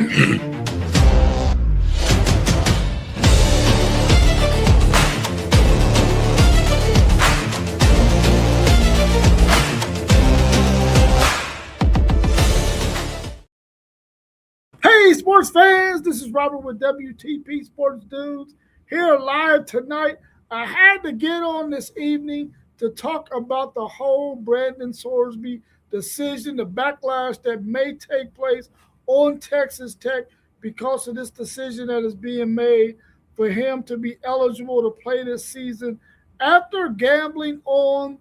Hey, sports fans, this is Robert with WTP Sports Dudes here live tonight. I had to get on this evening to talk about the whole Brandon Sorsby decision, the backlash that may take place on Texas Tech because of this decision that is being made for him to be eligible to play this season after gambling on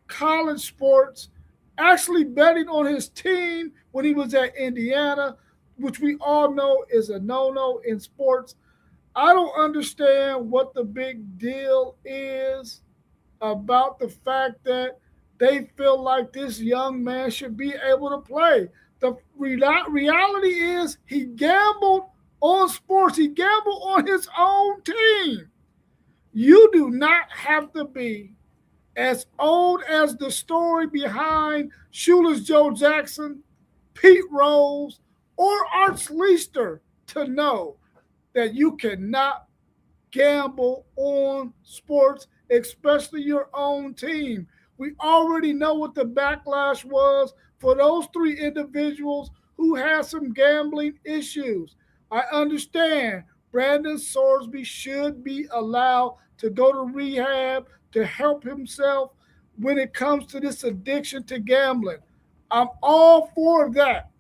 college sports, actually betting on his team when he was at Indiana, which we all know is a no-no in sports. I don't understand what the big deal is about the fact that they feel like this young man should be able to play. The reality is he gambled on sports. He gambled on his own team. You do not have to be as old as the story behind Shoeless Joe Jackson, Pete Rose, or Art Leaster to know that you cannot gamble on sports, especially your own team. We already know what the backlash was for those three individuals who had some gambling issues. I understand Brandon Sorsby should be allowed to go to rehab to help himself when it comes to this addiction to gambling. I'm all for that.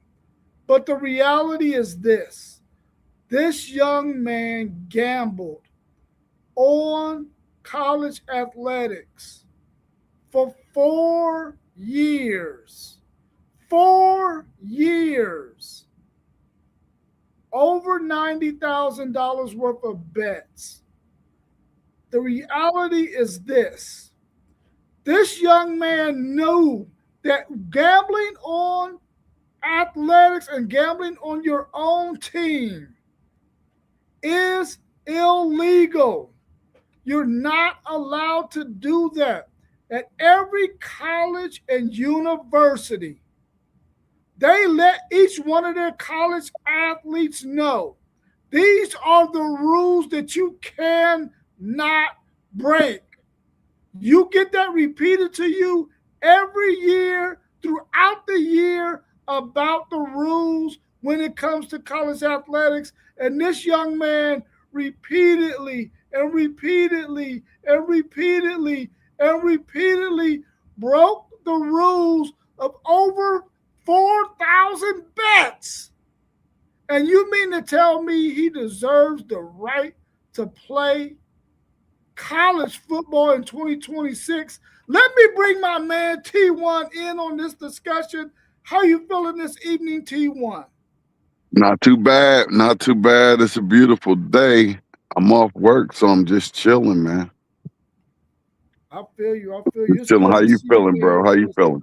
But the reality is this young man gambled on college athletics for 4 years. 4 years. Over $90,000 worth of bets. The reality is this young man knew that gambling on athletics and gambling on your own team is illegal. You're not allowed to do that. At every college and university, they let each one of their college athletes know these are the rules that you cannot break. You get that repeated to you every year throughout the year about the rules when it comes to college athletics. And this young man repeatedly and repeatedly and repeatedly and repeatedly broke the rules of over 4,000 bets. And you mean to tell me he deserves the right to play college football in 2026? Let me bring my man T1 in on this discussion. How you feeling this evening, T1? Not too bad. Not too bad. It's a beautiful day. I'm off work, so I'm just chilling, man. I feel you. I feel you. It's Chilling. good How to you see feeling, bro? How you feeling?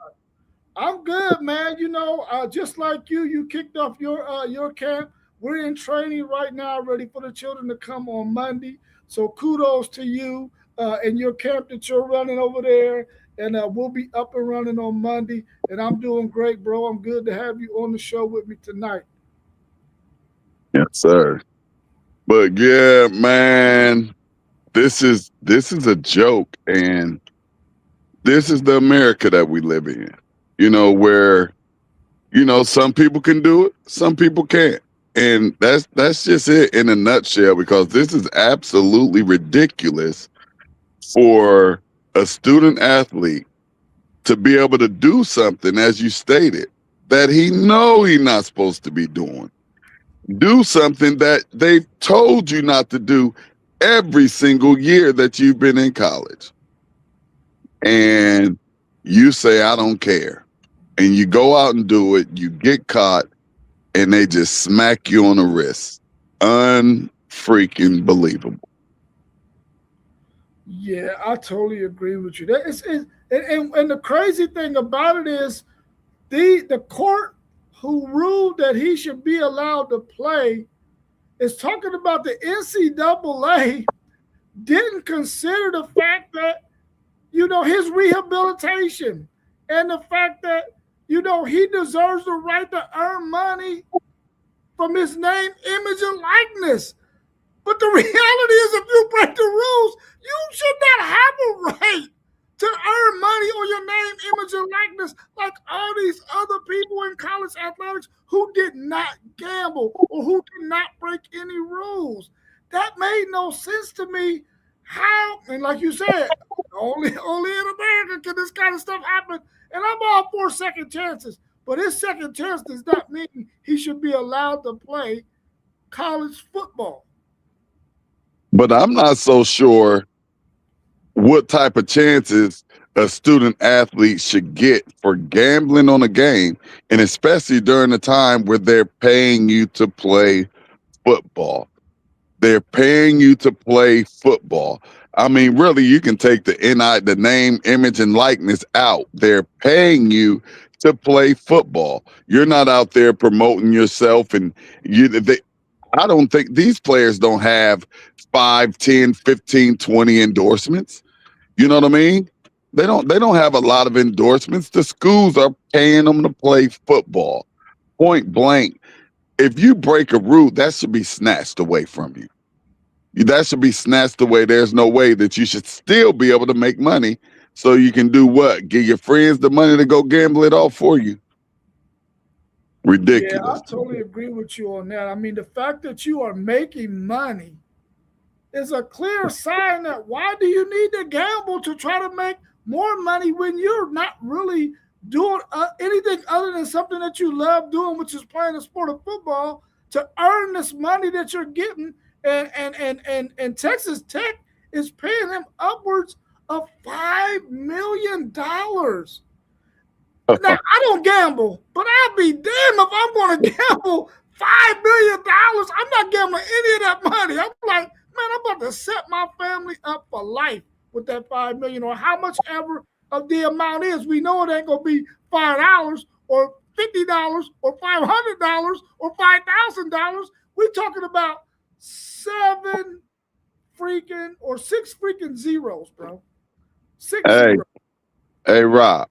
I'm good, man. You know, just like you kicked off your camp. We're in training right now, ready for the children to come on Monday. So kudos to you and your camp that you're running over there. And we'll be up and running on Monday. And I'm doing great, bro. I'm good to have you on the show with me tonight. Yes, sir. But yeah, man, this is a joke, and this is the America that we live in. Where some people can do it, some people can't. And that's just it in a nutshell, because this is absolutely ridiculous for a student athlete to be able to do something, as you stated, that he's not supposed to be doing. Do something that they've told you not to do every single year that you've been in college. And you say, I don't care. And you go out and do it, you get caught, and they just smack you on the wrist. Unfreaking believable. Yeah, I totally agree with you. And the crazy thing about it is the court who ruled that he should be allowed to play is talking about the NCAA didn't consider the fact that, his rehabilitation and the fact that, he deserves the right to earn money from his name, image, and likeness. But the reality is, if you break the rules, you should not have a right to earn money on your name, image, and likeness like all these other people in college athletics who did not gamble or who did not break any rules. That made no sense to me. How, and like you said, only in America can this kind of stuff happen. And I'm all for second chances, but his second chance does not mean he should be allowed to play college football. But I'm not so sure what type of chances a student athlete should get for gambling on a game, and especially during the time where they're paying you to play football. They're paying you to play football. I mean, really, you can take the the name, image, and likeness out. They're paying you to play football. You're not out there promoting yourself, and I don't think these players don't have 5, 10, 15, 20 endorsements. You know what I mean? They don't have a lot of endorsements. The schools are paying them to play football. Point blank. If you break a rule, that should be snatched away from you. That should be snatched away. There's no way that you should still be able to make money so you can do what? Give your friends the money to go gamble it all for you. Yeah, I Ridiculous. totally agree with you on that. I mean, the fact that you are making money is a clear sign that why do you need to gamble to try to make more money when you're not really doing anything other than something that you love doing, which is playing the sport of football, to earn this money that you're getting. And Texas Tech is paying him upwards of $5 million. Now I don't gamble, but I'll be damned if I'm going to gamble $5 million. I'm not gambling any of that money. I'm like, man, I'm about to set my family up for life with that $5 million or how much ever of the amount is. We know it ain't gonna be $5 or $50 or $500 or $5,000. We're talking about seven freaking or six freaking zeros, bro. Six Hey, zeros. hey, Rob.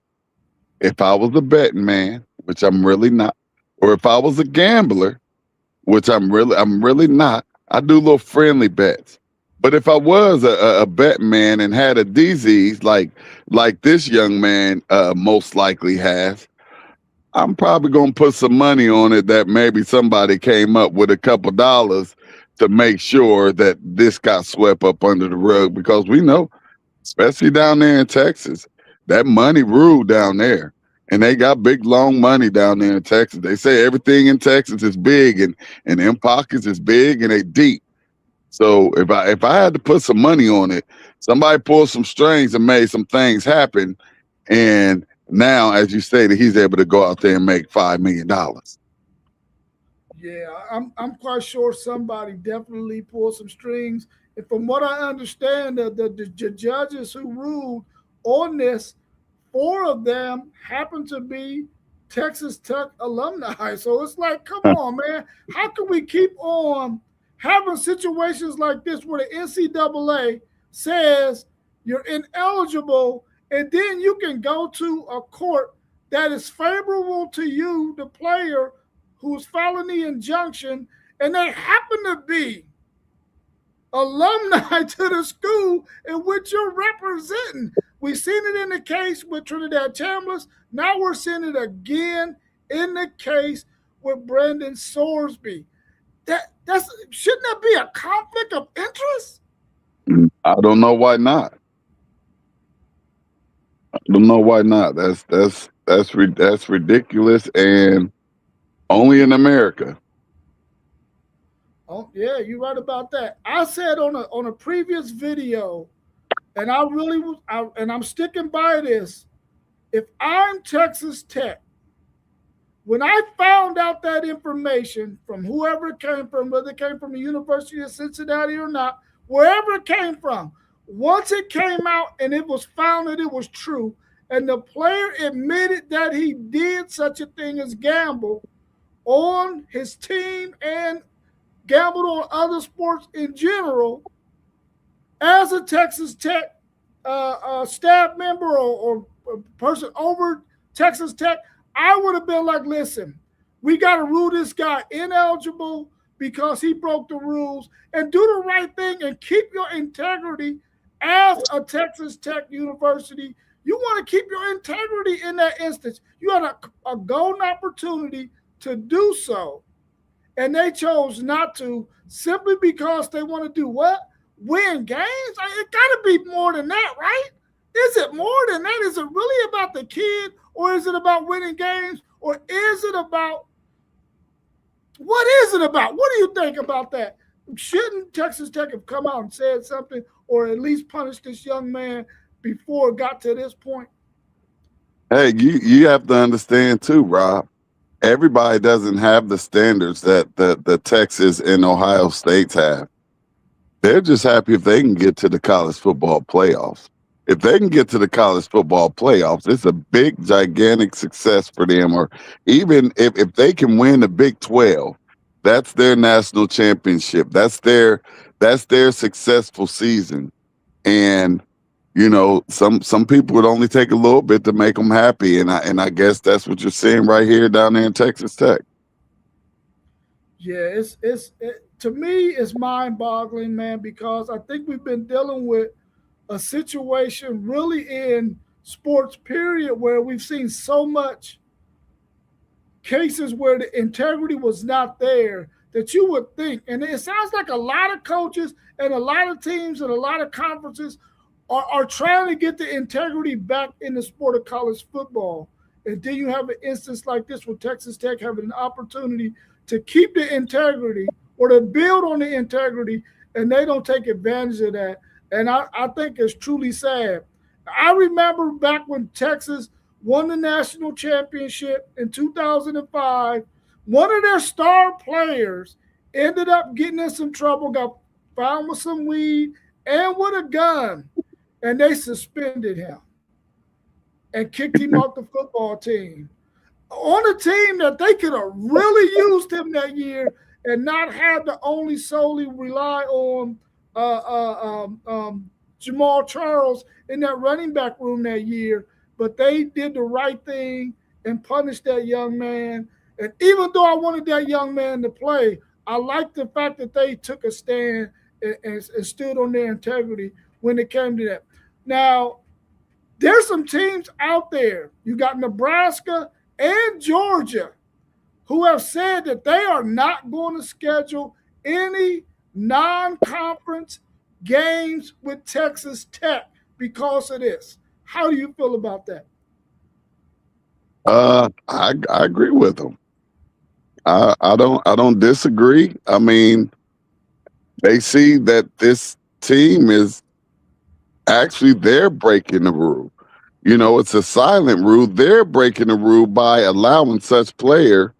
If I was a betting man, which I'm really not, or if I was a gambler, which I'm really not, I do little friendly bets. But if I was a betting man and had a disease like this young man most likely has, I'm probably gonna put some money on it that maybe somebody came up with a couple dollars to make sure that this got swept up under the rug because we know, especially down there in Texas, that money ruled down there. And they got big long money down there in Texas. They say everything in Texas is big and them pockets is big and they deep. So if I had to put some money on it, somebody pulled some strings and made some things happen. And now, as you stated, he's able to go out there and make $5 million. Yeah, I'm quite sure somebody definitely pulled some strings. And from what I understand, the judges who ruled on this, four of them happen to be Texas Tech alumni. So it's like, come on, man. How can we keep on having situations like this where the NCAA says you're ineligible and then you can go to a court that is favorable to you, the player who's felony injunction, and they happen to be alumni to the school in which you're representing. We've seen it in the case with Trinidad Chambliss. Now we're seeing it again in the case with Bredan Sorsby. That's shouldn't that be a conflict of interest? I don't know why not. I don't know why not. That's ridiculous and only in America. Oh yeah, you're right about that. I said on a previous video, and I really was, and I'm sticking by this. If I'm Texas Tech, when I found out that information from whoever it came from, whether it came from the University of Cincinnati or not, wherever it came from, once it came out and it was found that it was true, and the player admitted that he did such a thing as gamble on his team and gambled on other sports in general, as a Texas Tech staff member or person over Texas Tech, I would have been like, listen, We got to rule this guy ineligible because he broke the rules, and do the right thing and keep your integrity as a Texas Tech University. You want to keep your integrity in that instance. You had a golden opportunity to do so, and they chose not to simply because they want to do what? Win games? It got to be more than that, right? Is it more than that? Is it really about the kid, or is it about winning games, or is it about what is it about? What do you think about that? Shouldn't Texas Tech have come out and said something, or at least punished this young man before it got to this point? Hey, you have to understand too, Rob. Everybody doesn't have the standards that the Texas and Ohio States have. They're just happy if they can get to the college football playoffs. If they can get to the college football playoffs, it's a big, gigantic success for them. Or even if they can win the Big 12, that's their national championship. That's their successful season. And some people would only take a little bit to make them happy, and I guess that's what you're seeing right here down there in Texas Tech. Yeah, to me it's mind-boggling, man, because I think we've been dealing with a situation really in sports period where we've seen so much cases where the integrity was not there that you would think, and it sounds like a lot of coaches and a lot of teams and a lot of conferences are trying to get the integrity back in the sport of college football. And then you have an instance like this with Texas Tech having an opportunity to keep the integrity or to build on the integrity, and they don't take advantage of that. And I think it's truly sad. I remember back when Texas won the national championship in 2005, one of their star players ended up getting in some trouble, got found with some weed and with a gun, and they suspended him and kicked him off the football team. On a team that they could have really used him that year and not had to only solely rely on Jamal Charles in that running back room that year, but they did the right thing and punished that young man. And even though I wanted that young man to play, I like the fact that they took a stand and stood on their integrity when it came to that. Now, there's some teams out there. You got Nebraska and Georgia who have said that they are not going to schedule any non-conference games with Texas Tech because of this. How do you feel about that? I agree with them. I don't disagree. I mean, they see that this team is actually they're breaking the rule. It's a silent rule. They're breaking the rule by allowing such player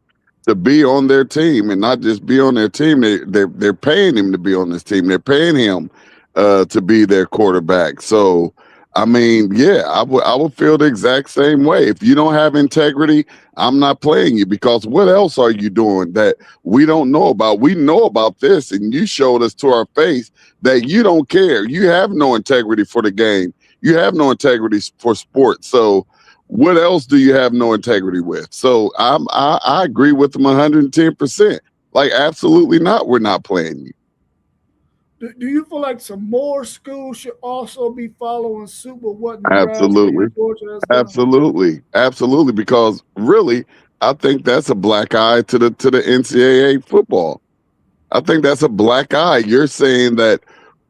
to be on their team, and not just be on their team. They're paying him to be on this team. They're paying him to be their quarterback. So, I mean, yeah, I would feel the exact same way. If you don't have integrity, I'm not playing you, because what else are you doing that we don't know about? We know about this, and you showed us to our face that you don't care. You have no integrity for the game. You have no integrity for sports. So what else do you have no integrity with? So I agree with them 110%. Like, absolutely not. We're not playing you. Do you feel like some more schools should also be following suit with what Nebraska Absolutely. and Georgia has done? Absolutely. Because really, I think that's a black eye to the NCAA football. I think that's a black eye. You're saying that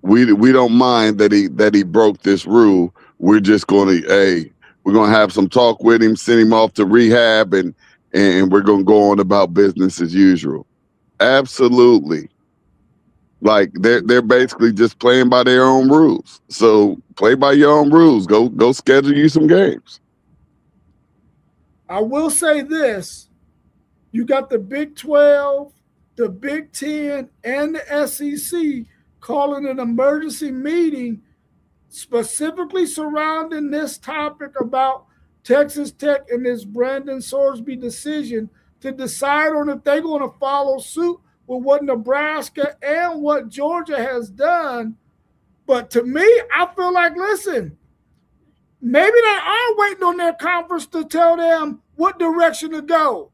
we don't mind that he broke this rule. We're just going to we're going to have some talk with him, send him off to rehab, and we're going to go on about business as usual. Absolutely. Like, they're basically just playing by their own rules. So play by your own rules. Go schedule you some games. I will say this: you got the Big 12, the Big 10, and the SEC calling an emergency meeting specifically surrounding this topic about Texas Tech and this Brandon Sorsby decision to decide on if they're going to follow suit with what Nebraska and what Georgia has done. But to me, I feel like, listen, maybe they are waiting on their conference to tell them what direction to go.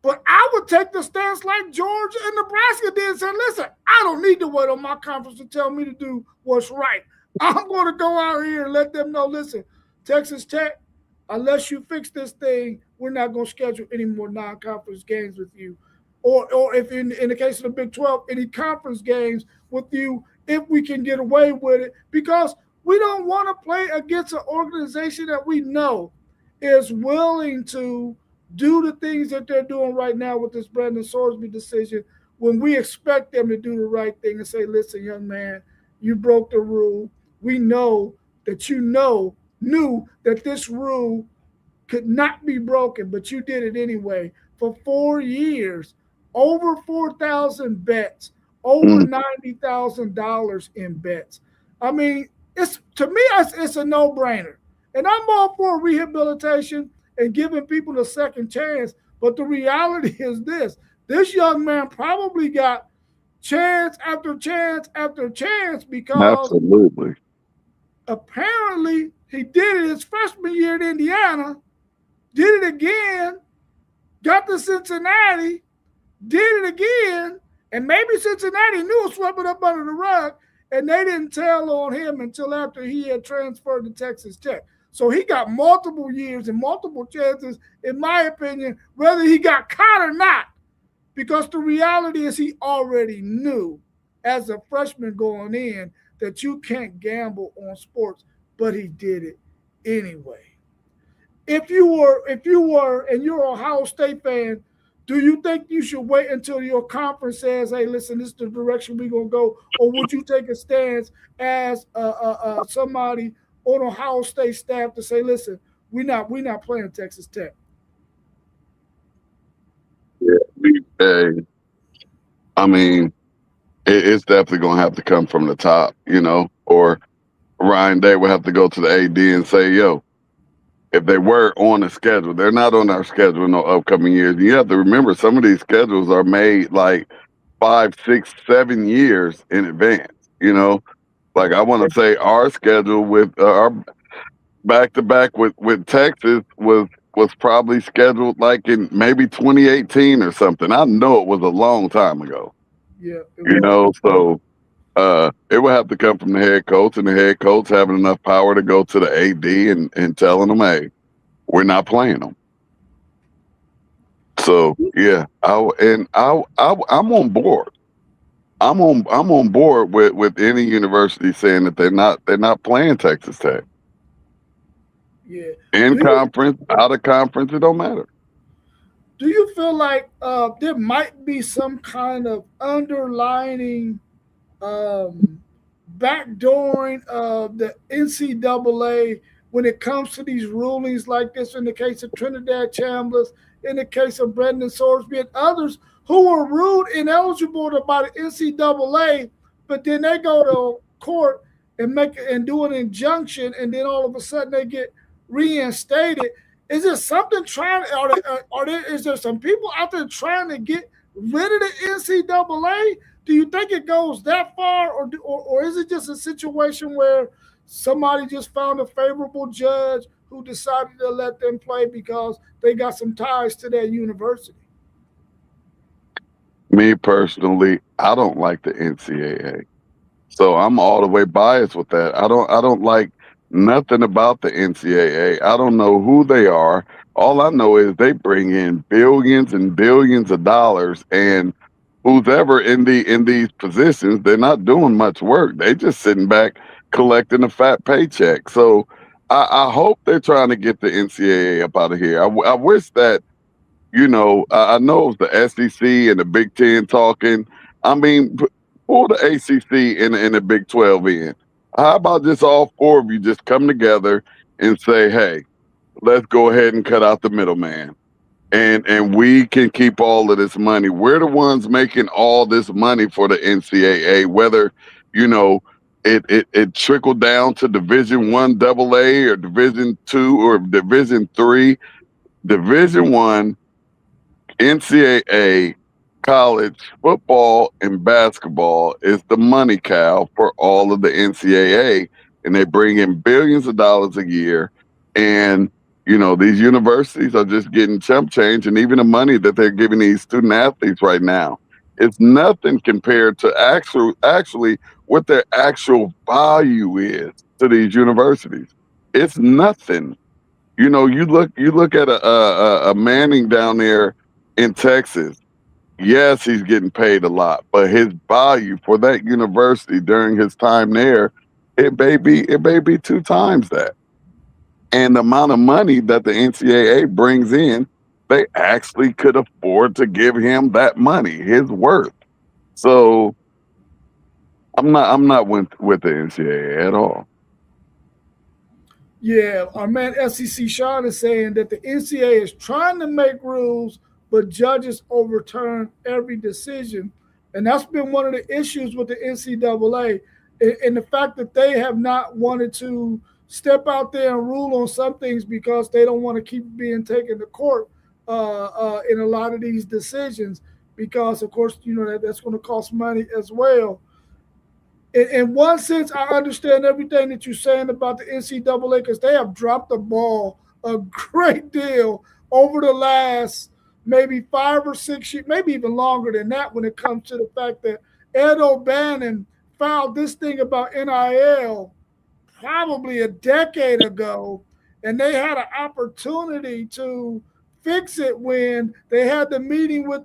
But I would take the stance like Georgia and Nebraska did and say, listen, I don't need to wait on my conference to tell me to do what's right. I'm going to go out here and let them know, listen, Texas Tech, unless you fix this thing, we're not going to schedule any more non-conference games with you. Or if in the case of the Big 12, any conference games with you, if we can get away with it, because we don't want to play against an organization that we know is willing to do the things that they're doing right now with this Brandon Sorsby decision when we expect them to do the right thing and say, listen, young man, you broke the rule. We know that knew that this rule could not be broken, but you did it anyway. For 4 years, over 4,000 bets, over Mm, $90,000 in bets. I mean, it's to me, it's a no-brainer, and I'm all for rehabilitation and giving people a second chance. But the reality is this: this young man probably got chance after chance after chance because absolutely. apparently he did it his freshman year in Indiana, did it again, got to Cincinnati, did it again, and maybe Cincinnati knew it, swept it up under the rug, and they didn't tell on him until after he had transferred to Texas Tech. So he got multiple years and multiple chances, in my opinion, whether he got caught or not, because the reality is he already knew as a freshman going in that you can't gamble on sports, but he did it anyway. If you were and you're an Ohio State fan, do you think you should wait until your conference says, "Hey, listen, this is the direction we're gonna go," or would you take a stance as somebody on Ohio State staff to say, "Listen, we're not playing Texas Tech"? Hey, I mean, it's definitely going to have to come from the top, or Ryan Day would have to go to the AD and say, yo, if they were on the schedule, they're not on our schedule in no upcoming years. And you have to remember, some of these schedules are made like 5, 6, 7 years in advance. You know, like I want to say our schedule with our back to back with Texas was probably scheduled like in maybe 2018 or something. I know it was a long time ago. Yeah, it was. So it would have to come from the head coach, and the head coach having enough power to go to the AD and telling them, hey, we're not playing them. So yeah, I'm on board. I'm on board with any university saying that they're not playing Texas Tech Yeah. in Do you conference, out of conference. It don't matter. do you feel like there might be some kind of underlining um, backdooring of the NCAA when it comes to these rulings like this in the case of Trinidad Chambliss, in the case of Brendan Sorsby, and others who were ruled ineligible by the NCAA, but then they go to court and do an injunction, and then all of a sudden they get reinstated. Is there something trying? Is there some people out there trying to get rid of the NCAA? Do you think it goes that far, or is it just a situation where somebody just found a favorable judge who decided to let them play because they got some ties to their university? Me personally, I don't like the NCAA. So I'm all the way biased with that. I don't like nothing about the NCAA. I don't know who they are. All I know is they bring in billions and billions of dollars, and who's ever in these positions, they're not doing much work. They just sitting back collecting a fat paycheck. So I hope they're trying to get the NCAA up out of here. I wish that I know it was the SEC and the Big Ten talking. I mean, pull the ACC and the Big 12 in. How about just all four of you just come together and say, hey, let's go ahead and cut out the middleman. And we can keep all of this money. We're the ones making all this money for the NCAA, whether, you know, it trickled down to Division 1 AA or Division 2 or Division 3. Division 1 NCAA college football and basketball is the money cow for all of the NCAA, and they bring in billions of dollars a year. And These universities are just getting chump change, and even the money that they're giving these student athletes right now, it's nothing compared to actually what their actual value is to these universities. It's nothing. You look at a Manning down there in Texas. Yes, he's getting paid a lot, but his value for that university during his time there, it may be two times that. And the amount of money that the NCAA brings in, they actually could afford to give him that money, his worth. So I'm not with the NCAA at all. Yeah, our man SEC Sean is saying that the NCAA is trying to make rules, but judges overturn every decision. And that's been one of the issues with the NCAA, and the fact that they have not wanted to step out there and rule on some things because they don't want to keep being taken to court in a lot of these decisions. Because, of course, that's going to cost money as well. In one sense, I understand everything that you're saying about the NCAA because they have dropped the ball a great deal over the last maybe 5 or 6 years, maybe even longer than that when it comes to the fact that Ed O'Bannon filed this thing about NIL probably a decade ago, and they had an opportunity to fix it when they had the meeting with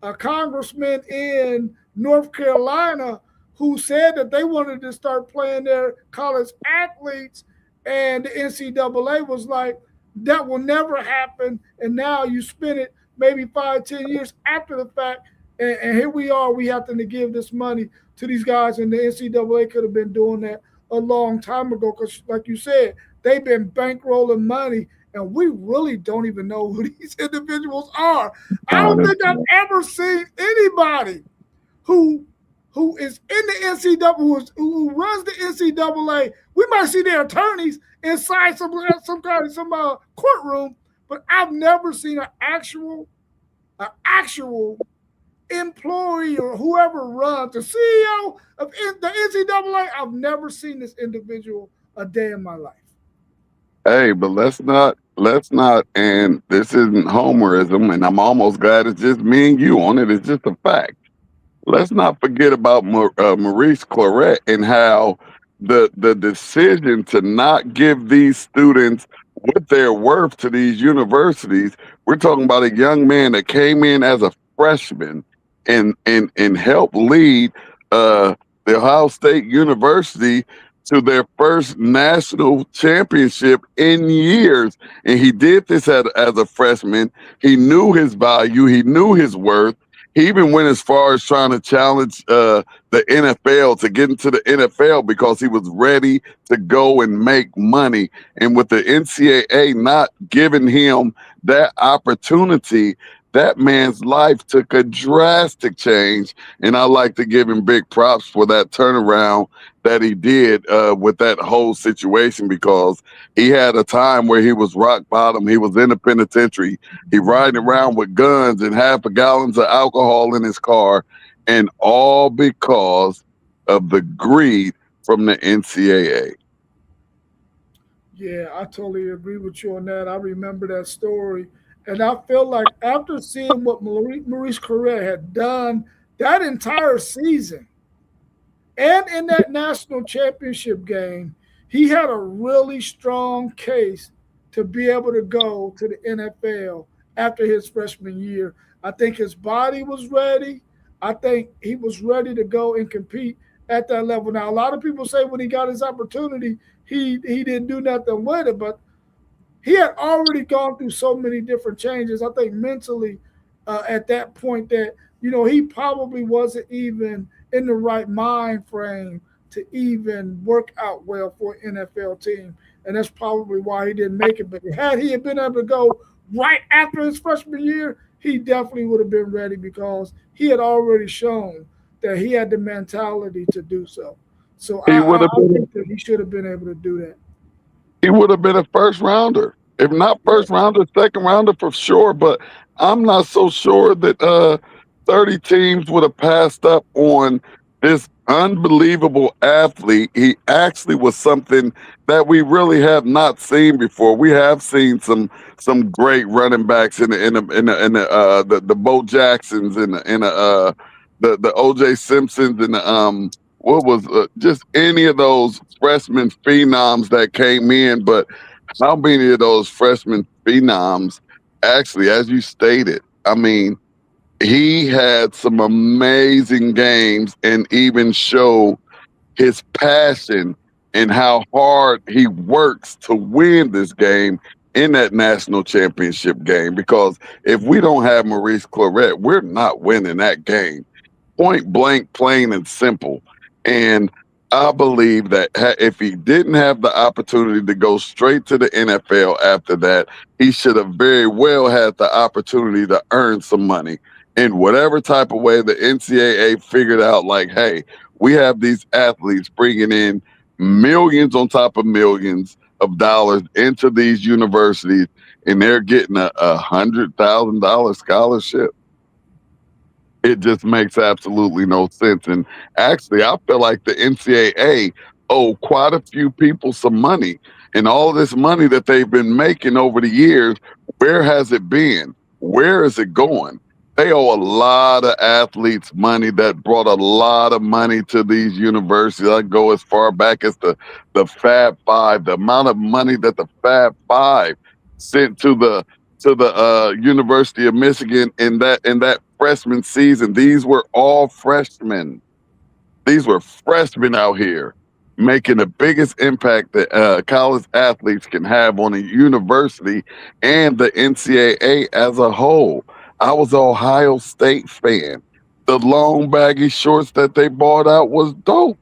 a congressman in North Carolina who said that they wanted to start playing their college athletes, and the NCAA was like, that will never happen. And now you spin it maybe 5, 10 years after the fact, and here we are. We have to give this money to these guys, and the NCAA could have been doing that a long time ago because, like you said, they've been bankrolling money, and we really don't even know who these individuals are. I don't think I've Honestly. ever sseen anybody who who is in the NCAA, who runs the NCAA. We might see their attorneys inside some kind of some courtroom, but I've never seen an actual employee or whoever runs the CEO of the NCAA. I've never seen this individual a day in my life. Hey, but let's not, and this isn't homerism, and I'm almost glad it's just me and you on it. It's just a fact. Let's not forget about Maurice Claret and how the decision to not give these students what they're worth to these universities. We're talking about a young man that came in as a freshman and helped lead uh, the Ohio State University to their first national championship in years. And he did this as a freshman. He knew his value. He knew his worth. He even went as far as trying to challenge the NFL to get into the NFL because he was ready to go and make money. And with the NCAA not giving him that opportunity, that man's life took a drastic change. And I like to give him big props for that turnaround that he did with that whole situation because he had a time where he was rock bottom. He was in the penitentiary. He riding around with guns and half a gallons of alcohol in his car, and all because of the greed from the NCAA. Yeah, I totally agree with you on that. I remember that story. And I feel like after seeing what Maurice Correa had done that entire season, and in that national championship game, he had a really strong case to be able to go to the NFL after his freshman year. I think his body was ready. I think he was ready to go and compete at that level. Now, a lot of people say when he got his opportunity, he didn't do nothing with it, but he had already gone through so many different changes. I think mentally, at that point, that he probably wasn't even in the right mind frame to even work out well for an NFL team, and that's probably why he didn't make it. But had he been able to go right after his freshman year, he definitely would have been ready because he had already shown that he had the mentality to do so. So He would have I been think that he should have been able to do that. he would have been a first rounder. If not Yeah. first rounder, second rounder for sure. But I'm not so sure that 30 teams would have passed up on this unbelievable athlete. He actually was something that we really have not seen before. We have seen some great running backs in the Bo Jacksons in the OJ Simpsons and the what was just any of those freshman phenoms that came in, but how many of those freshman phenoms actually, as you stated, I mean, he had some amazing games and even showed his passion and how hard he works to win this game in that national championship game. Because if we don't have Maurice Claret, we're not winning that game, point blank, plain and simple. And I believe that if he didn't have the opportunity to go straight to the NFL after that, he should have very well had the opportunity to earn some money in whatever type of way the NCAA figured out. Like, hey, we have these athletes bringing in millions on top of millions of dollars into these universities, and they're getting a $100,000 scholarship. It just makes absolutely no sense. And actually, I feel like the NCAA owe quite a few people some money. And all this money that they've been making over the years, where has it been? Where is it going? They owe a lot of athletes money that brought a lot of money to these universities. I go as far back as the Fab Five, the amount of money that the Fab Five sent to the University of Michigan in that freshman season. These were all freshmen. These were freshmen out here making the biggest impact that college athletes can have on a university and the NCAA as a whole. I was an Ohio State fan. The long baggy shorts that they bought out was dope.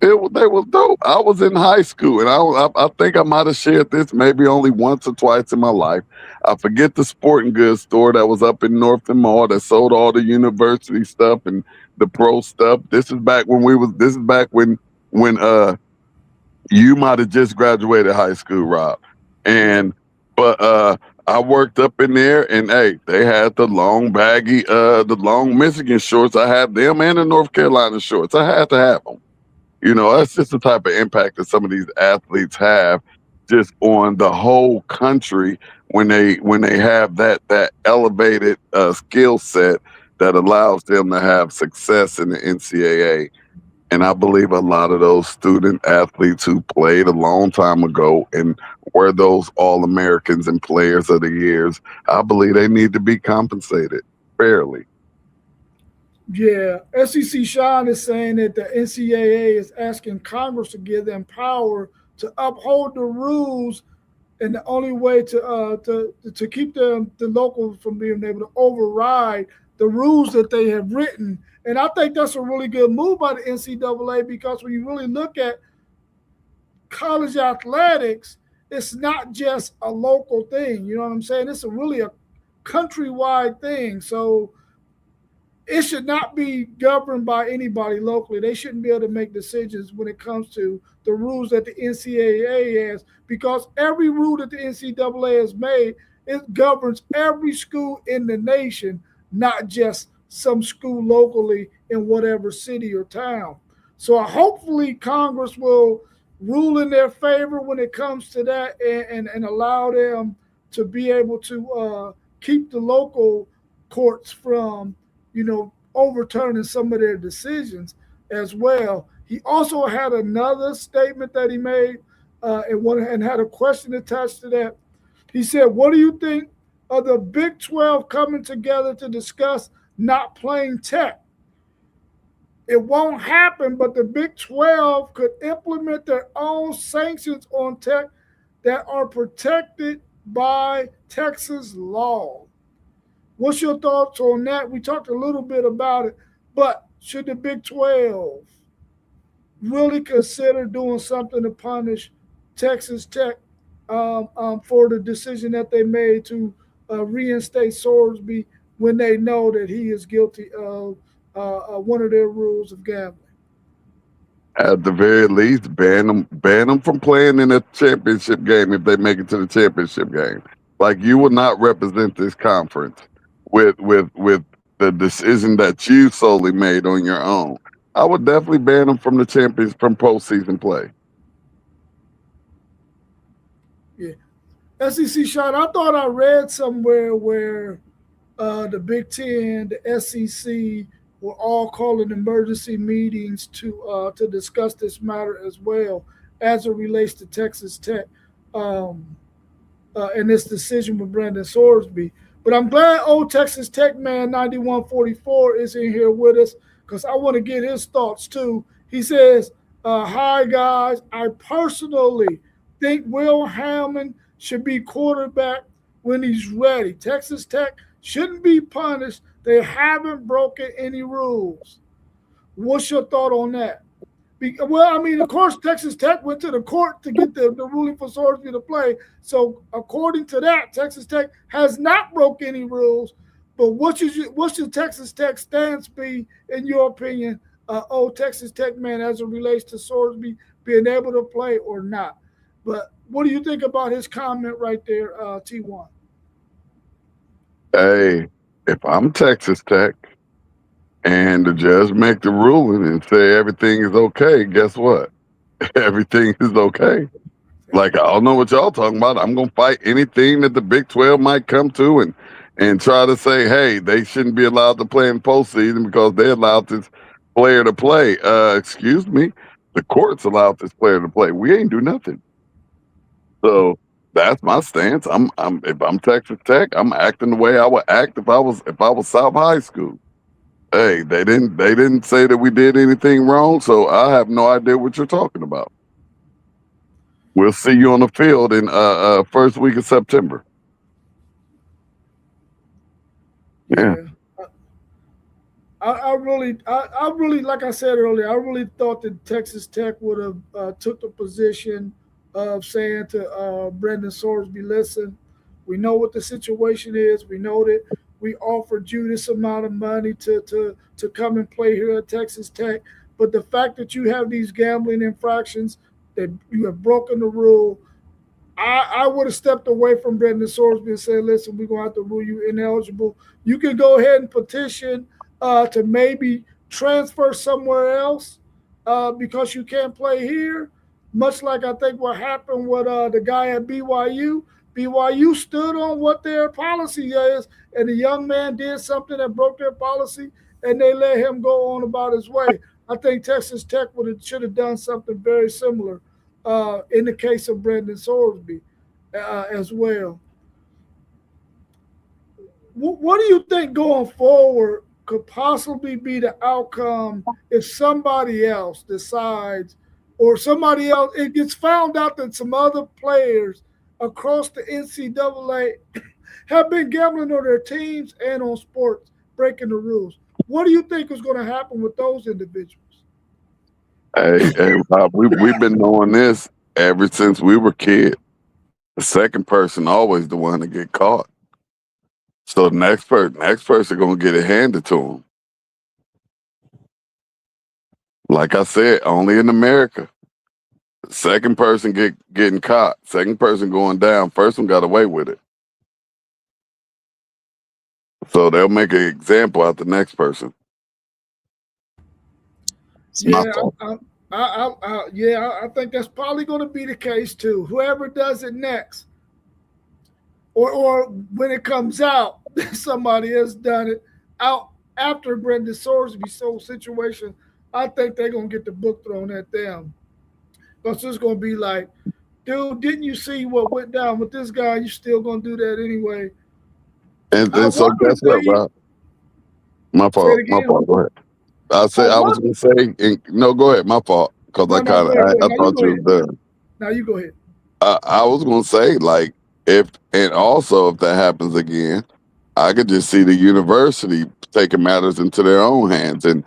They was dope. I was in high school, and I think I might have shared this maybe only once or twice in my life. I forget the sporting goods store that was up in Northton Mall that sold all the university stuff and the pro stuff. This is back when we was. This is back when you might have just graduated high school, Rob, and but I worked up in there, and hey, they had the long baggy, the long Michigan shorts. I had them and the North Carolina shorts. I had to have them. That's just the type of impact that some of these athletes have just on the whole country when they have that elevated skill set that allows them to have success in the NCAA. And I believe a lot of those student athletes who played a long time ago and were those All Americans and Players of the Years, I believe they need to be compensated fairly. Yeah, SEC Sean is saying that the NCAA is asking Congress to give them power to uphold the rules, and the only way to keep the locals from being able to override the rules that they have written. And I think that's a really good move by the NCAA, because when you really look at college athletics, it's not just a local thing. You know what I'm saying? It's really a countrywide thing. So it should not be governed by anybody locally. They shouldn't be able to make decisions when it comes to the rules that the NCAA has, because every rule that the NCAA has made, it governs every school in the nation, not just some school locally in whatever city or town. So hopefully Congress will rule in their favor when it comes to that, and allow them to be able to keep the local courts from overturning some of their decisions as well. He also had another statement that he made, and had a question attached to that. He said, "What do you think of the Big 12 coming together to discuss not playing Tech? It won't happen, but the Big 12 could implement their own sanctions on Tech that are protected by Texas law." What's your thoughts on that? We talked a little bit about it, but should the Big 12 really consider doing something to punish Texas Tech for the decision that they made to reinstate Sorsby when they know that he is guilty of one of their rules of gambling? At the very least, ban them from playing in a championship game if they make it to the championship game. Like, you will not represent this conference with the decision that you solely made on your own. I would definitely ban them from the champions from postseason play. Yeah. SEC shot. I thought I read somewhere where the Big Ten, the SEC were all calling emergency meetings to discuss this matter as well as it relates to Texas Tech. Um, in this decision with Brandon Sorsby. But I'm glad old Texas Tech man 9144 is in here with us because I want to get his thoughts too. He says, "Hi guys, I personally think Will Hammond should be quarterback when he's ready. Texas Tech shouldn't be punished. They haven't broken any rules. What's your thought on that?" Well, I mean, of course, Texas Tech went to the court to get the ruling for Sorsby to play. So, according to that, Texas Tech has not broke any rules. But what should Texas Tech stance be, in your opinion, old Texas Tech man, as it relates to Sorsby being able to play or not? But what do you think about his comment right there, T1? Hey, if I'm Texas Tech and the judge make the ruling and say everything is okay, guess what? Everything is okay. Like I don't know what y'all talking about. I'm gonna fight anything that the Big 12 might come to and try to say, hey, they shouldn't be allowed to play in postseason because they allowed this player to play. Excuse me, the courts allowed this player to play. We ain't do nothing. So that's my stance. I'm if I'm Texas Tech, I'm acting the way I would act if I was South High School. Hey, they didn't say that we did anything wrong, so I have no idea what you're talking about. We'll see you on the field in first week of September. Yeah. Yeah. I really, like I said earlier, I really thought that Texas Tech would have took the position of saying to Brendan Sorsby, listen, we know what the situation is. We know that we offered you this amount of money to come and play here at Texas Tech, but the fact that you have these gambling infractions, that you have broken the rule, I would have stepped away from Brendan Sorsby and said, listen, we're going to have to rule you ineligible. You can go ahead and petition to maybe transfer somewhere else because you can't play here. Much like I think what happened with the guy at BYU. BYU stood on what their policy is, and the young man did something that broke their policy, and they let him go on about his way. I think Texas Tech should have done something very similar in the case of Brendan Sorsby as well. What do you think going forward could possibly be the outcome if somebody else decides, or somebody else, it gets found out that some other players across the NCAA have been gambling on their teams and on sports, breaking the rules? What do you think is going to happen with those individuals? Hey, Rob, we've been knowing this ever since we were kids. The second person always the one to get caught. So the next person gonna get it handed to them. Like I said, only in America. Second person getting caught. Second person going down. First one got away with it. So they'll make an example out the next person. It's my Yeah, thought. I think that's probably going to be the case too. Whoever does it next, or when it comes out, somebody has done it out after Brendan Sorsby's whole situation. I think they're gonna get the book thrown at them. Because it's gonna be like, dude, didn't you see what went down with this guy? You still gonna do that anyway? I And so wonder guess if what, they Rob? My say it fault. My again. fault. Go ahead. I I said I was wonder. gonna say no. Go ahead. My fault. Because I No, no, kind go of ahead, go ahead. I Now you thought go you ahead. was done. Now you go ahead. I was gonna say like if and also if that happens again, I could just see the university taking matters into their own hands and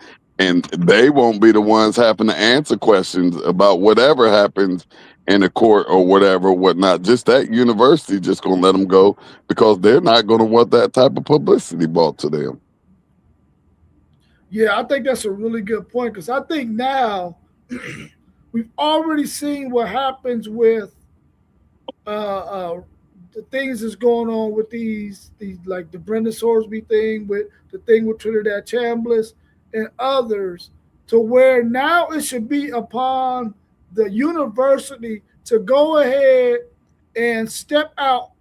they won't be the ones having to answer questions about whatever happens in the court or whatever, whatnot. Just that university just gonna let them go because they're not gonna want that type of publicity brought to them. Yeah, I think that's a really good point because I think now we've already seen what happens with the things that's going on with these like the Brenda Sorsby thing, with the thing with Trinidad Chambliss and others. to where now it should be upon the university to go ahead and step out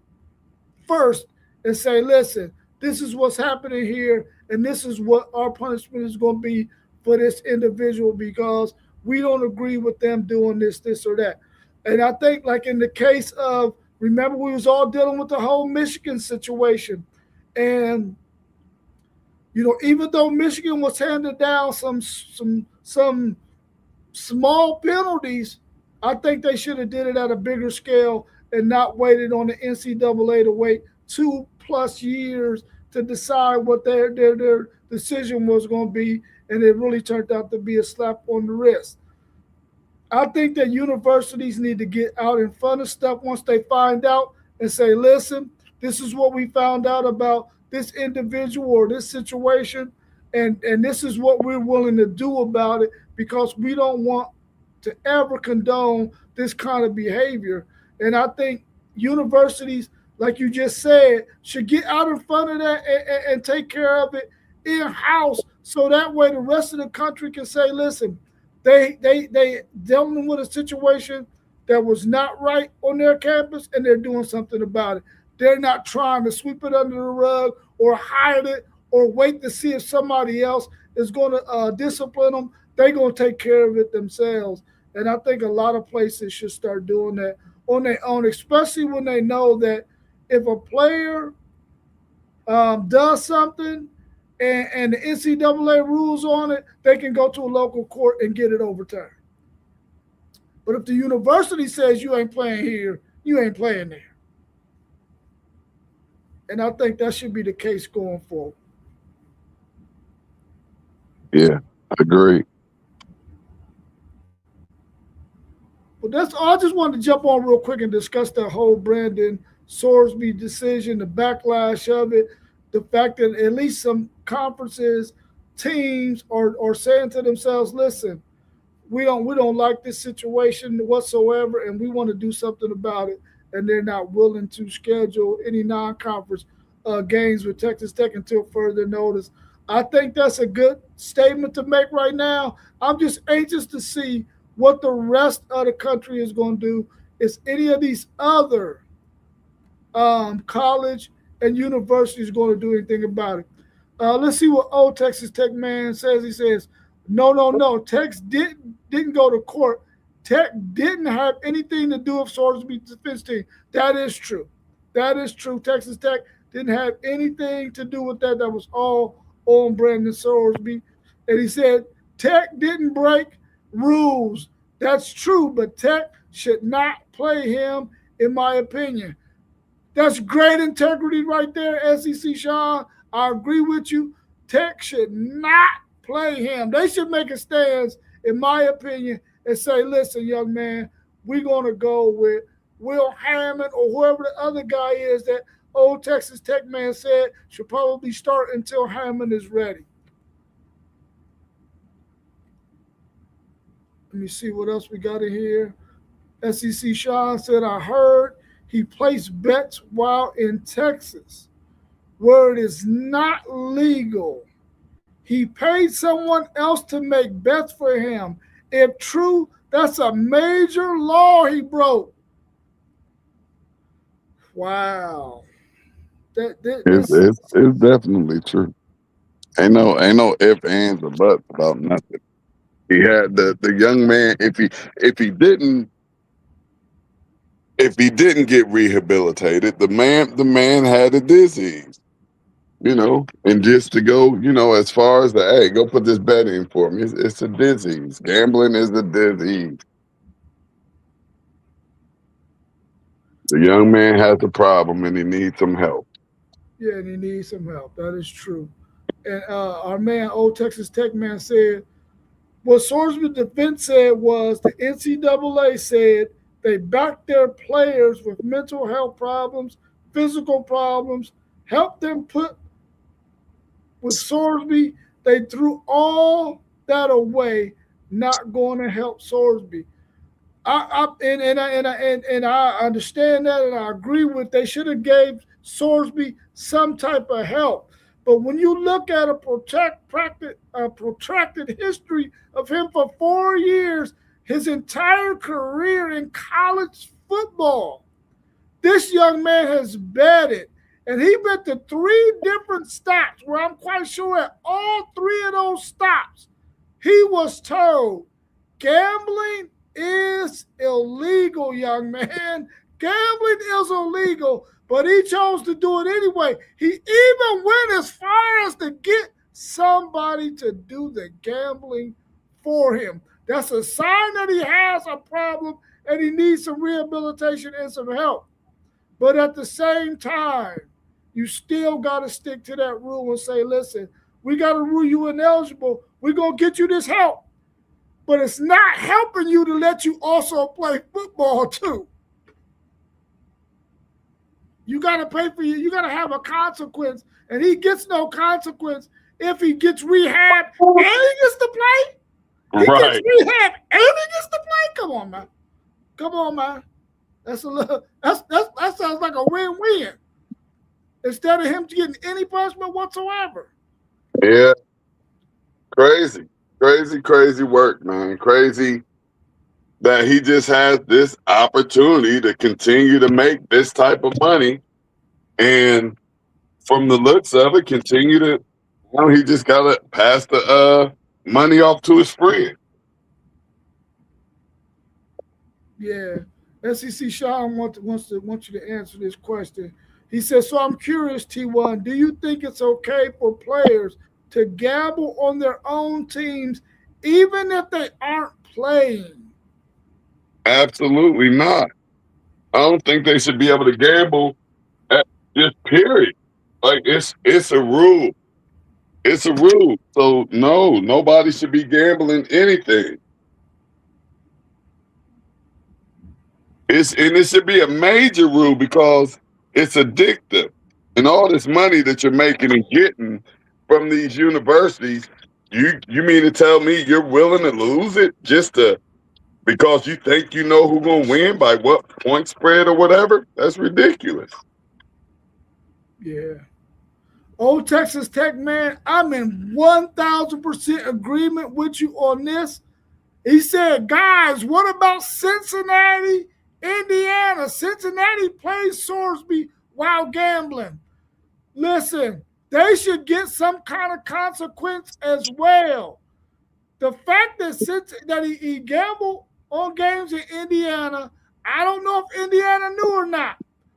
first and say, listen, this is what's happening here, and this is what our punishment is going to be for this individual because we don't agree with them doing this, this, or that. And I think, like in the case of, remember, we was all dealing with the whole Michigan situation, and even though Michigan was handing down some small penalties, I think they should have did it at a bigger scale and not waited on the NCAA to wait 2+ years to decide what their decision was going to be, and it really turned out to be a slap on the wrist. I think that universities need to get out in front of stuff once they find out and say, listen, this is what we found out about this individual or this situation, and this is what we're willing to do about it because we don't want to ever condone this kind of behavior. And I think universities, like you just said, should get out in front of that and take care of it in house, so that way the rest of the country can say, listen, they dealing with a situation that was not right on their campus, and they're doing something about it. They're not trying to sweep it under the rug or hide it or wait to see if somebody else is going to discipline them. They're going to take care of it themselves. And I think a lot of places should start doing that on their own, especially when they know that if a player does something and the NCAA rules on it, they can go to a local court and get it overturned. But if the university says you ain't playing here, you ain't playing there. And I think that should be the case going forward. Yeah, I agree. But that's all. I just wanted to jump on real quick and discuss that whole Brandon Sorsby decision, the backlash of it, the fact that at least some conferences, teams are saying to themselves, listen, we don't like this situation whatsoever, and we want to do something about it. And they're not willing to schedule any non-conference games with Texas Tech until further notice. I think that's a good statement to make right now. I'm just anxious to see what the rest of the country is going to do. Is any of these other college and universities going to do anything about it? Let's see what old Texas Tech man says. He says, no, no, no. Tex didn't go to court. Tech didn't have anything to do with Sorsby's defense team. That is true. That is true. Texas Tech didn't have anything to do with that. That was all on Brandon Sorsby. And he said, Tech didn't break rules. That's true, but Tech should not play him, in my opinion. That's great integrity right there, SEC Sean. I agree with you. Tech should not play him. They should make a stance, in my opinion, and say, listen, young man, we're going to go with Will Hammond or whoever the other guy is that old Texas Tech man said should probably start until Hammond is ready. Let me see what else we got in here. SEC Sean said, I heard he placed bets while in Texas where it is not legal. He paid someone else to make bets for him. If true, that's a major law he broke. Wow. It's definitely true. Ain't no ifs, ands, or buts about nothing. He had the young man. If he didn't get rehabilitated, the man had a disease. And just to go, as far as hey, go put this bet in for me. It's a disease. Gambling is a disease. The young man has a problem and he needs some help. Yeah, and he needs some help. That is true. And our man, old Texas Tech man, said what Sorsby defense said was the NCAA said they backed their players with mental health problems, physical problems, helped them put with Sorsby. They threw all that away, not going to help Sorsby. I understand that, and I agree with. They should have gave Sorsby some type of help, But when you look at a protracted history of him for 4 years, his entire career in college football, this young man has betted, and he been to three different stops where I'm quite sure at all three of those stops, he was told gambling is illegal, young man. Gambling is illegal, but he chose to do it anyway. He even went as far as to get somebody to do the gambling for him. That's a sign that he has a problem and he needs some rehabilitation and some help. But at the same time, you still got to stick to that rule and say, listen, we got to rule you ineligible. We're going to get you this help. But it's not helping you to let you also play football too. You got to pay for you got to have a consequence. And he gets no consequence if he gets rehab and he gets to play. He gets rehab and he gets to play. Come on, man. Come on, man. That's a little. That sounds like a win-win. Instead of him getting any punishment whatsoever. Yeah, crazy work, man. Crazy that he just has this opportunity to continue to make this type of money, and from the looks of it, continue to. He just gotta pass the money off to his friend. Yeah. SEC Sean wants you to answer this question. He says, so I'm curious, T1, do you think it's okay for players to gamble on their own teams even if they aren't playing? Absolutely not. I don't think they should be able to gamble at this period. Like it's a rule. It's a rule. So no, nobody should be gambling anything. And it should be a major rule because it's addictive. And all this money that you're making and getting from these universities, you mean to tell me you're willing to lose it just to because you think you know who's gonna win by what point spread or whatever? That's ridiculous. Yeah. Old Texas Tech man, I'm in 1,000% agreement with you on this. He said, guys, what about Cincinnati, Indiana? Cincinnati plays Sorsby while gambling. Listen, they should get some kind of consequence as well. The fact that he gambled on games in Indiana, I don't know if Indiana knew or not,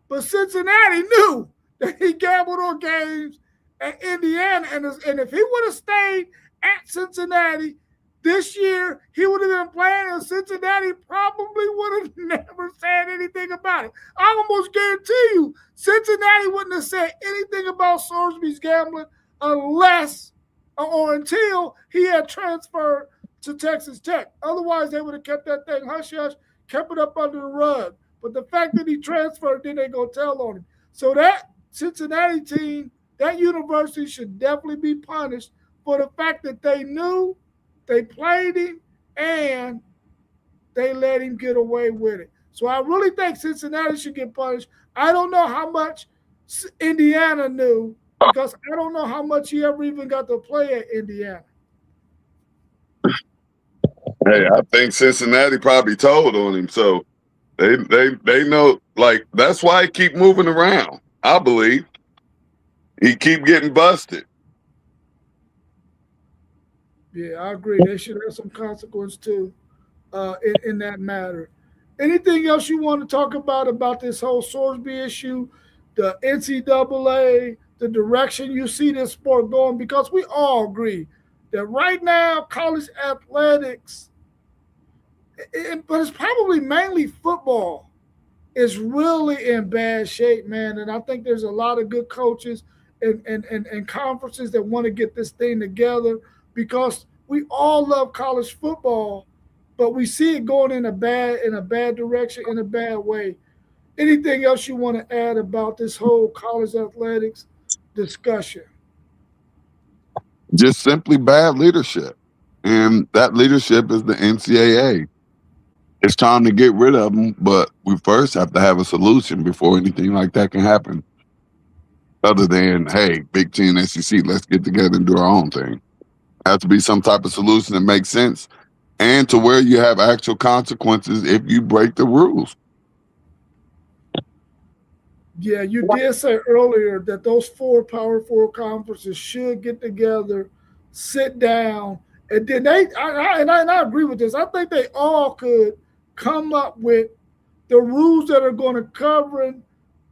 but Cincinnati knew that he gambled on games at Indiana. And if he would have stayed at Cincinnati this year, he would have been playing, and Cincinnati probably would have never said anything about it. I almost guarantee you Cincinnati wouldn't have said anything about Sorsby's gambling unless or until he had transferred to Texas Tech. Otherwise, they would have kept that thing hush-hush, kept it up under the rug. But the fact that he transferred, then they go tell on him. So that Cincinnati team, that university should definitely be punished for the fact that they knew, they played him, and they let him get away with it. So I really think Cincinnati should get punished. I don't know how much Indiana knew because I don't know how much he ever even got to play at Indiana. Hey, I think Cincinnati probably told on him, so they know. Like that's why he keep moving around. I believe he keep getting busted. Yeah, I agree. They should have some consequence too in that matter. Anything else you want to talk about this whole Sorsby issue, the NCAA, the direction you see this sport going? Because we all agree that right now college athletics, but it's probably mainly football, is really in bad shape, man. And I think there's a lot of good coaches and conferences that want to get this thing together because we all love college football, but we see it going in a bad direction, in a bad way. Anything else you want to add about this whole college athletics discussion? Just simply bad leadership, and that leadership is the NCAA. It's time to get rid of them, but we first have to have a solution before anything like that can happen. other than, hey, Big Ten, SEC, let's get together and do our own thing. Has to be some type of solution that makes sense and to where you have actual consequences if you break the rules. Yeah, you did say earlier that those four Power Four conferences should get together, sit down, and then and I agree with this. I think they all could come up with the rules that are going to govern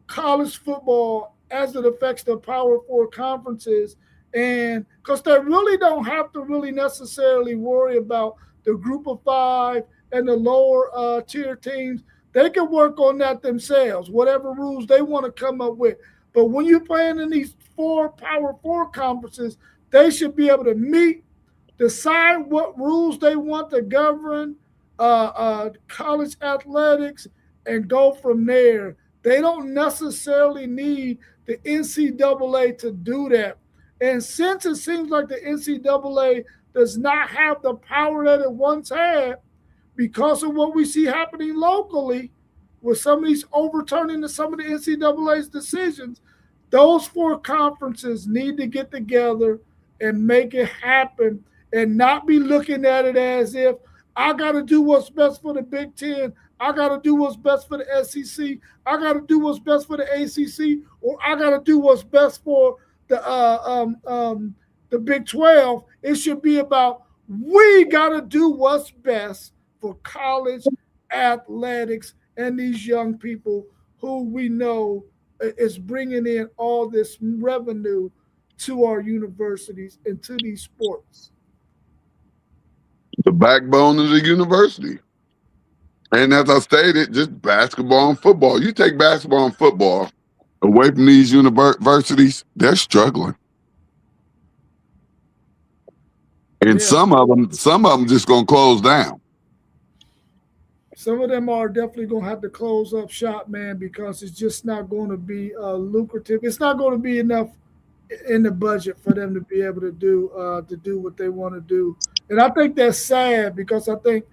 college football as it affects the Power Four conferences, and because they really don't have to really necessarily worry about the Group of Five and the lower tier teams. They can work on that themselves, whatever rules they want to come up with. But when you're playing in these four Power Four conferences, they should be able to meet, decide what rules they want to govern college athletics, and go from there. They don't necessarily need the NCAA to do that. And since it seems like the NCAA does not have the power that it once had, because of what we see happening locally with some of these overturning of some of the NCAA's decisions, those four conferences need to get together and make it happen and not be looking at it as if I got to do what's best for the Big Ten. I got to do what's best for the SEC. I got to do what's best for the ACC, or I got to do what's best for the the Big 12. It should be about we got to do what's best for college athletics and these young people who we know is bringing in all this revenue to our universities and to these sports. The backbone of the university. And as I stated, just basketball and football. You take basketball and football away from these universities, they're struggling. And Yeah, some of them just gonna close down. some of them are definitely going to have to close up shop, man, because it's just not going to be lucrative. It's not going to be enough in the budget for them to be able to do what they want to do. And I think that's sad because I think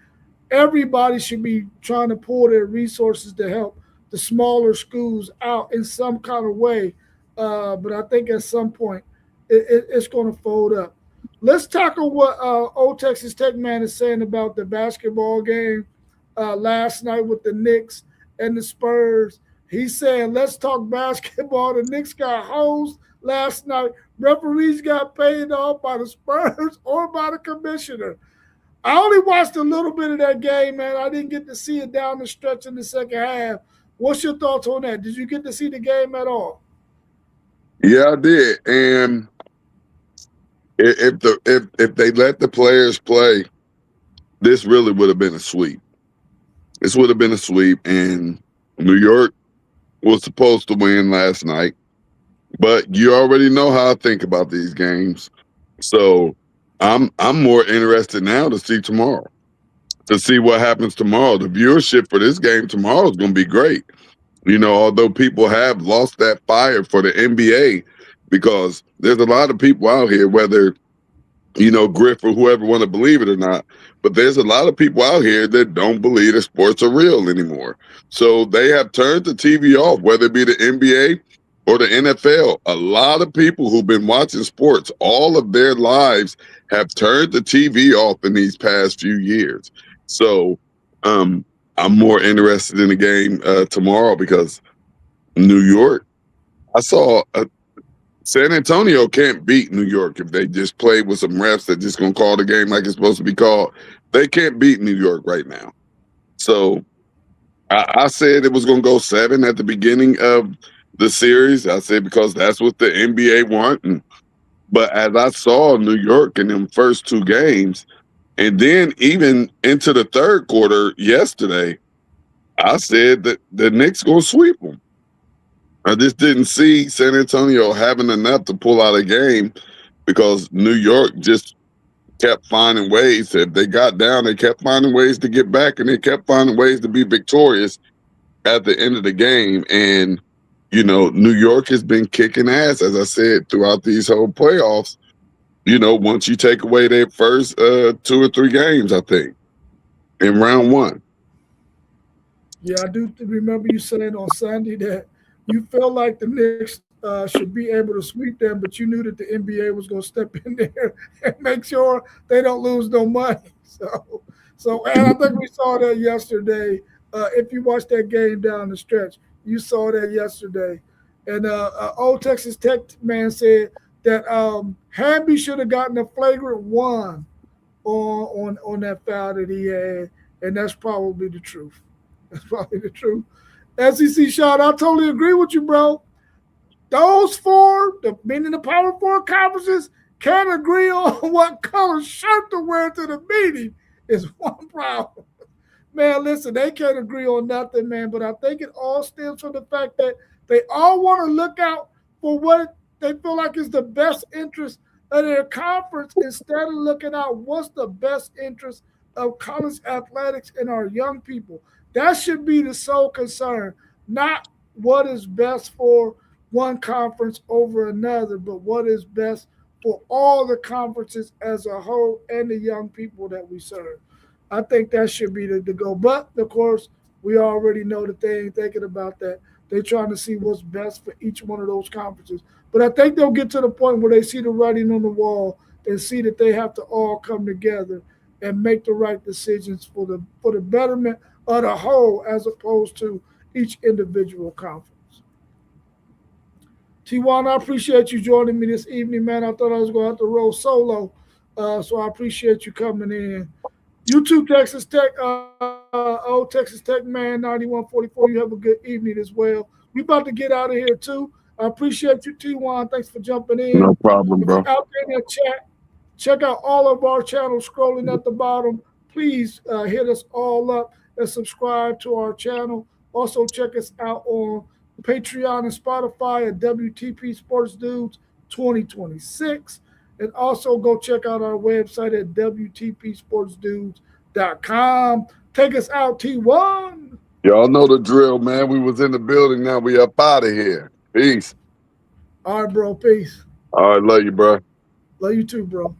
everybody should be trying to pull their resources to help the smaller schools out in some kind of way. But I think at some point it's going to fold up. Let's tackle what Old Texas Tech man is saying about the basketball game last night with the Knicks and the Spurs. He's saying, let's talk basketball. The Knicks got hosed last night. Referees got paid off by the Spurs or by the commissioner. I only watched a little bit of that game, man. I didn't get to see it down the stretch in the second half. What's your thoughts on that? Did you get to see the game at all? Yeah, I did. And if they let the players play, this really would have been a sweep. This would have been a sweep, and New York was supposed to win last night. But you already know how I think about these games. So I'm more interested now to see tomorrow. To see what happens tomorrow. The viewership for this game tomorrow is gonna be great. You know, although people have lost that fire for the NBA because there's a lot of people out here, whether Griff or whoever want to believe it or not. But there's a lot of people out here that don't believe that sports are real anymore. So they have turned the TV off, whether it be the NBA or the NFL. A lot of people who've been watching sports all of their lives have turned the TV off in these past few years. So I'm more interested in the game tomorrow because New York, I saw San Antonio can't beat New York if they just play with some refs that just gonna call the game like it's supposed to be called. They can't beat New York right now. So I said it was gonna go 7 at the beginning of the series. I said because that's what the NBA want. But as I saw New York in them first 2 games, and then even into the third quarter yesterday, I said that the Knicks gonna sweep them. I just didn't see San Antonio having enough to pull out a game because New York just kept finding ways. If they got down, they kept finding ways to get back, and they kept finding ways to be victorious at the end of the game. And, New York has been kicking ass, as I said, throughout these whole playoffs. Once you take away their first 2 or 3 games, I think, in round one. Yeah, I do remember you saying on Sunday that you felt like the Knicks should be able to sweep them, but you knew that the NBA was going to step in there and make sure they don't lose no money. And I think we saw that yesterday. If you watched that game down the stretch, you saw that yesterday. And old Texas Tech man said that Hamby should have gotten a flagrant one on that foul that he had, and that's probably the truth. That's probably the truth. SEC shot, I totally agree with you, bro. Those four, meaning the Power Four conferences, can't agree on what color shirt to wear to the meeting is one problem. Man, listen, they can't agree on nothing, man. But I think it all stems from the fact that they all want to look out for what they feel like is the best interest of their conference instead of looking out what's the best interest of college athletics and our young people. That should be the sole concern, not what is best for one conference over another, but what is best for all the conferences as a whole and the young people that we serve. I think that should be the goal. But of course, we already know that they ain't thinking about that. They're trying to see what's best for each one of those conferences. But I think they'll get to the point where they see the writing on the wall and see that they have to all come together and make the right decisions for the betterment of the whole as opposed to each individual conference. T1, I appreciate you joining me this evening, man. I thought I was going to have to roll solo, so I appreciate you coming in. You too, Texas Tech, old Texas Tech man, 9144. You have a good evening as well. We about to get out of here too. I appreciate you, T1. Thanks for jumping in. No problem, If you're bro. out there in the chat, check out all of our channels scrolling at the bottom. Please hit us all up and subscribe to our channel. Also, check us out on Patreon and Spotify at WTP Sports Dudes 2026. And also go check out our website at WTPSportsDudes.com. Take us out, T1. Y'all know the drill, man. We was in the building. Now we up out of here. Peace. All right, bro. Peace. All right, love you, bro. Love you too, bro.